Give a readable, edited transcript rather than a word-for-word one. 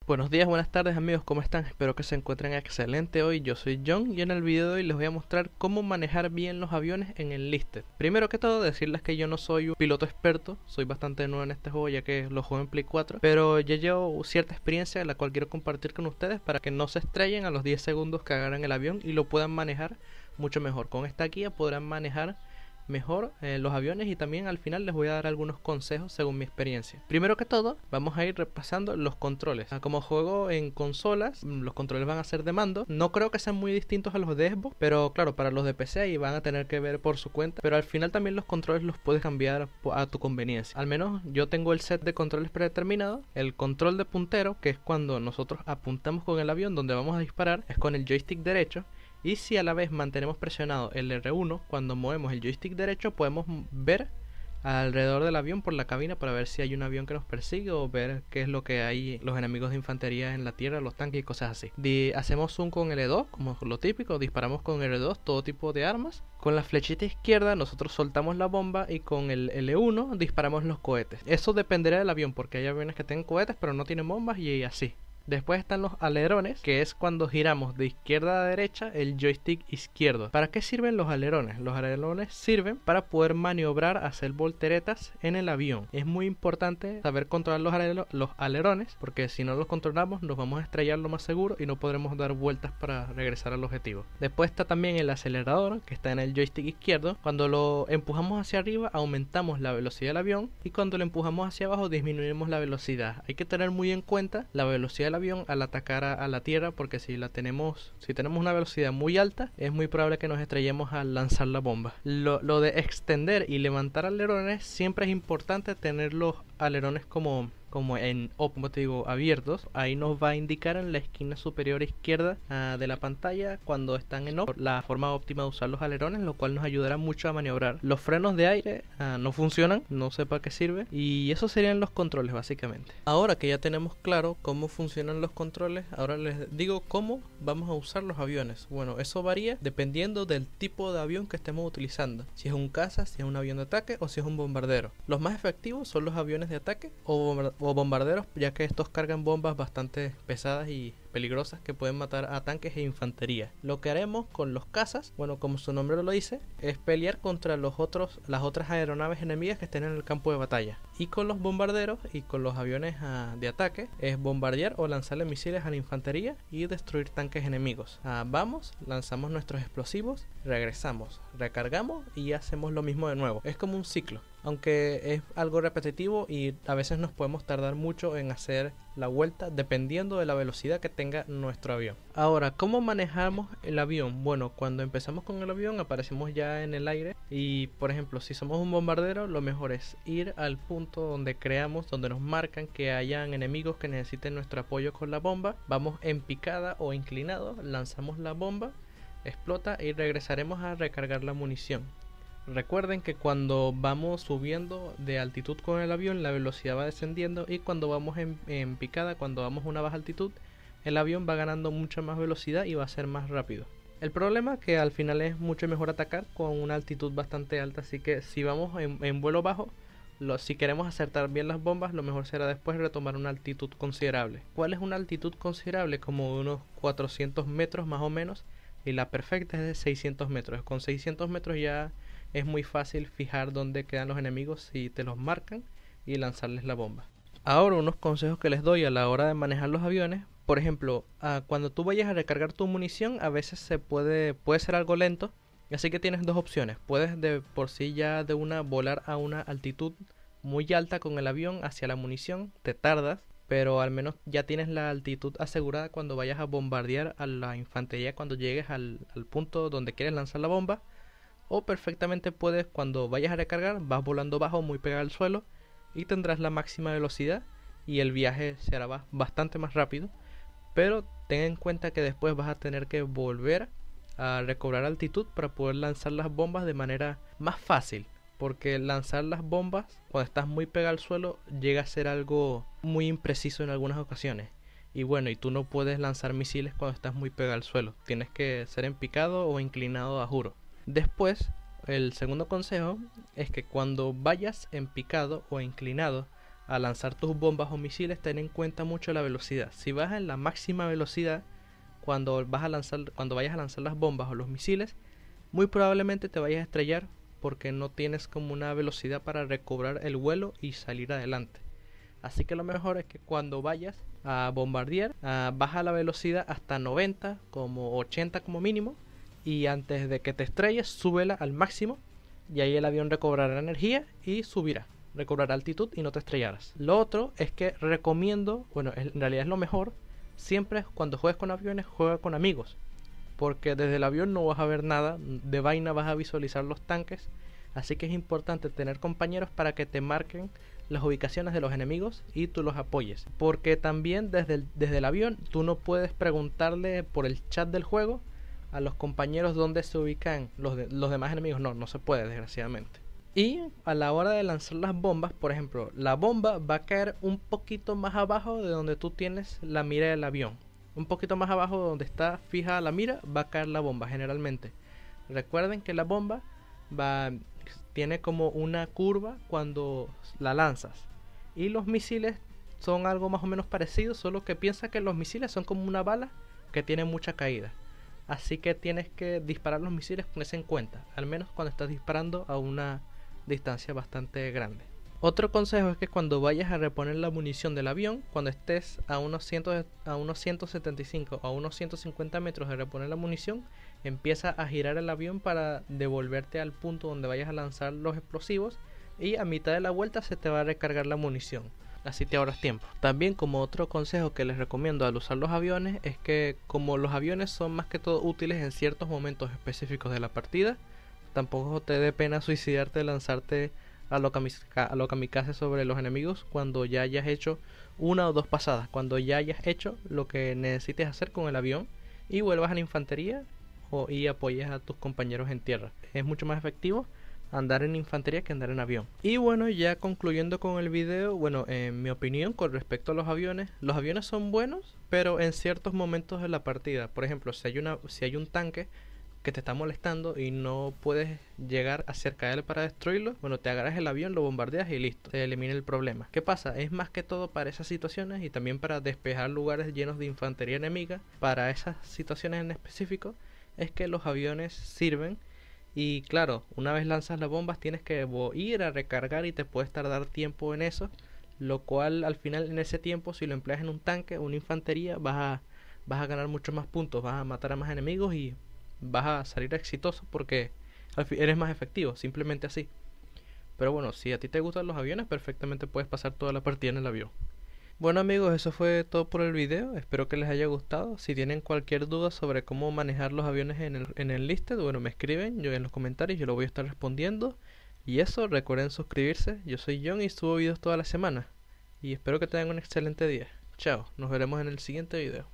Buenos días, buenas tardes amigos, ¿cómo están? Espero que se encuentren excelente hoy. Yo soy John y en el video de hoy les voy a mostrar cómo manejar bien los aviones en el Listed. Primero que todo decirles que yo no soy un piloto experto, soy bastante nuevo en este juego ya que lo juego en Play 4, pero ya llevo cierta experiencia la cual quiero compartir con ustedes para que no se estrellen a los 10 segundos que agarran el avión y lo puedan manejar mucho mejor. Con esta guía podrán manejar mejor los aviones y también al final les voy a dar algunos consejos según mi experiencia. Primero que todo vamos a ir repasando los controles. Como juego en consolas, los controles van a ser de mando. No creo que sean muy distintos a los de Xbox, pero claro, para los de PC ahí van a tener que ver por su cuenta, pero al final también los controles los puedes cambiar a tu conveniencia. Al menos yo tengo el set de controles predeterminado. El control de puntero, que es cuando nosotros apuntamos con el avión donde vamos a disparar, es con el joystick derecho. Y si a la vez mantenemos presionado el R1, cuando movemos el joystick derecho podemos ver alrededor del avión por la cabina para ver si hay un avión que nos persigue o ver qué es lo que hay los enemigos de infantería en la tierra, los tanques y cosas así. Hacemos zoom con L2 como lo típico, disparamos con L2 todo tipo de armas. Con la flechita izquierda nosotros soltamos la bomba y con el L1 disparamos los cohetes. Eso dependerá del avión porque hay aviones que tienen cohetes pero no tienen bombas y así. Después están los alerones, que es cuando giramos de izquierda a derecha el joystick izquierdo. ¿Para qué sirven los alerones? Los alerones sirven para poder maniobrar, hacer volteretas en el avión. Es muy importante saber controlar los alerones, porque si no los controlamos nos vamos a estrellar lo más seguro y no podremos dar vueltas para regresar al objetivo. Después está también el acelerador, que está en el joystick izquierdo. Cuando lo empujamos hacia arriba aumentamos la velocidad del avión y cuando lo empujamos hacia abajo disminuimos la velocidad. Hay que tener muy en cuenta la velocidad del avión al atacar a la tierra, porque si tenemos una velocidad muy alta es muy probable que nos estrellemos al lanzar la bomba. Lo de extender y levantar alerones, siempre es importante tener los alerones como te digo, abiertos. Ahí nos va a indicar en la esquina superior izquierda de la pantalla cuando están en off la forma óptima de usar los alerones, lo cual nos ayudará mucho a maniobrar. Los frenos de aire no funcionan, no sé para qué sirve, y eso serían los controles básicamente. Ahora que ya tenemos claro cómo funcionan los controles, ahora les digo cómo vamos a usar los aviones. Bueno, eso varía dependiendo del tipo de avión que estemos utilizando, si es un caza, si es un avión de ataque o si es un bombardero. Los más efectivos son los aviones de ataque o bombarderos, ya que estos cargan bombas bastante pesadas y peligrosas que pueden matar a tanques e infantería. Lo que haremos con los cazas, bueno, como su nombre lo dice, es pelear contra las otras aeronaves enemigas que estén en el campo de batalla. Y con los bombarderos y con los aviones de ataque es bombardear o lanzarle misiles a la infantería y destruir tanques enemigos. Vamos, lanzamos nuestros explosivos, regresamos, recargamos y hacemos lo mismo de nuevo. Es como un ciclo, aunque es algo repetitivo y a veces nos podemos tardar mucho en hacer la vuelta dependiendo de la velocidad que tenga nuestro avión. Ahora, ¿cómo manejamos el avión? Bueno, cuando empezamos con el avión aparecemos ya en el aire y, por ejemplo, si somos un bombardero, lo mejor es ir al punto donde creamos, donde nos marcan que hayan enemigos que necesiten nuestro apoyo con la bomba. Vamos en picada o inclinado, lanzamos la bomba, explota y regresaremos a recargar la munición. Recuerden que cuando vamos subiendo de altitud con el avión la velocidad va descendiendo y cuando vamos en picada, cuando vamos a una baja altitud, el avión va ganando mucha más velocidad y va a ser más rápido. El problema es que al final es mucho mejor atacar con una altitud bastante alta, así que si vamos en vuelo bajo, si queremos acertar bien las bombas, lo mejor será después retomar una altitud considerable. ¿Cuál es una altitud considerable? Como unos 400 metros más o menos, y la perfecta es de 600 metros. Con 600 metros ya es muy fácil fijar dónde quedan los enemigos si te los marcan y lanzarles la bomba. Ahora unos consejos que les doy a la hora de manejar los aviones. Por ejemplo, cuando tú vayas a recargar tu munición a veces puede ser algo lento, así que tienes dos opciones. Puedes de por sí ya de una volar a una altitud muy alta con el avión hacia la munición, te tardas, pero al menos ya tienes la altitud asegurada cuando vayas a bombardear a la infantería cuando llegues al punto donde quieres lanzar la bomba. O perfectamente puedes, cuando vayas a recargar, vas volando bajo muy pegado al suelo y tendrás la máxima velocidad y el viaje será bastante más rápido. Pero ten en cuenta que después vas a tener que volver a recobrar altitud para poder lanzar las bombas de manera más fácil. Porque lanzar las bombas cuando estás muy pegado al suelo llega a ser algo muy impreciso en algunas ocasiones. Y bueno, y tú no puedes lanzar misiles cuando estás muy pegado al suelo. Tienes que ser en picado o inclinado a juro. Después, el segundo consejo es que cuando vayas en picado o inclinado al lanzar tus bombas o misiles, ten en cuenta mucho la velocidad. Si vas en la máxima velocidad cuando vayas a lanzar las bombas o los misiles, muy probablemente te vayas a estrellar porque no tienes como una velocidad para recobrar el vuelo y salir adelante. Así que lo mejor es que cuando vayas a bombardear, baja la velocidad hasta 90, como 80 como mínimo, y antes de que te estrelles, súbela al máximo, y ahí el avión recobrará energía y subirá, recobrará altitud y no te estrellarás. Lo otro es que recomiendo, bueno, en realidad es lo mejor, siempre cuando juegues con aviones, juega con amigos, porque desde el avión no vas a ver nada, de vaina vas a visualizar los tanques, así que es importante tener compañeros para que te marquen las ubicaciones de los enemigos y tú los apoyes, porque también desde el avión tú no puedes preguntarle por el chat del juego a los compañeros dónde se ubican los demás enemigos. No se puede, desgraciadamente. Y a la hora de lanzar las bombas, por ejemplo, la bomba va a caer un poquito más abajo de donde tú tienes la mira del avión. Un poquito más abajo de donde está fija la mira va a caer la bomba generalmente. Recuerden que la bomba tiene como una curva cuando la lanzas. Y los misiles son algo más o menos parecido, solo que piensa que los misiles son como una bala que tiene mucha caída. Así que tienes que disparar los misiles con eso en cuenta, al menos cuando estás disparando a una distancia bastante grande. Otro consejo es que cuando vayas a reponer la munición del avión, cuando estés a unos 175 o a unos 150 metros de reponer la munición, empieza a girar el avión para devolverte al punto donde vayas a lanzar los explosivos, y a mitad de la vuelta se te va a recargar la munición. Así te ahorras tiempo. También, como otro consejo que les recomiendo al usar los aviones, es que como los aviones son más que todo útiles en ciertos momentos específicos de la partida, tampoco te dé pena suicidarte de lanzarte a lo kamikaze sobre los enemigos cuando ya hayas hecho una o dos pasadas, cuando ya hayas hecho lo que necesites hacer con el avión y vuelvas a la infantería y apoyes a tus compañeros en tierra. Es mucho más efectivo andar en infantería que andar en avión. Y bueno, ya concluyendo con el video, bueno, en mi opinión con respecto a los aviones son buenos, pero en ciertos momentos de la partida. Por ejemplo, si hay un tanque que te está molestando y no puedes llegar cerca de él para destruirlo, bueno, te agarras el avión, lo bombardeas y listo, te elimina el problema. ¿Qué pasa? Es más que todo para esas situaciones y también para despejar lugares llenos de infantería enemiga. Para esas situaciones en específico es que los aviones sirven. Y claro, una vez lanzas las bombas tienes que ir a recargar y te puedes tardar tiempo en eso, lo cual al final en ese tiempo, si lo empleas en un tanque o una infantería, vas a ganar muchos más puntos, vas a matar a más enemigos y vas a salir exitoso porque eres más efectivo, simplemente así. Pero bueno, si a ti te gustan los aviones, perfectamente puedes pasar toda la partida en el avión. Bueno amigos, eso fue todo por el video, espero que les haya gustado. Si tienen cualquier duda sobre cómo manejar los aviones en el listed, bueno, me escriben yo en los comentarios, yo lo voy a estar respondiendo. Y eso, recuerden suscribirse, yo soy John y subo videos toda la semana. Y espero que tengan un excelente día. Chao, nos veremos en el siguiente video.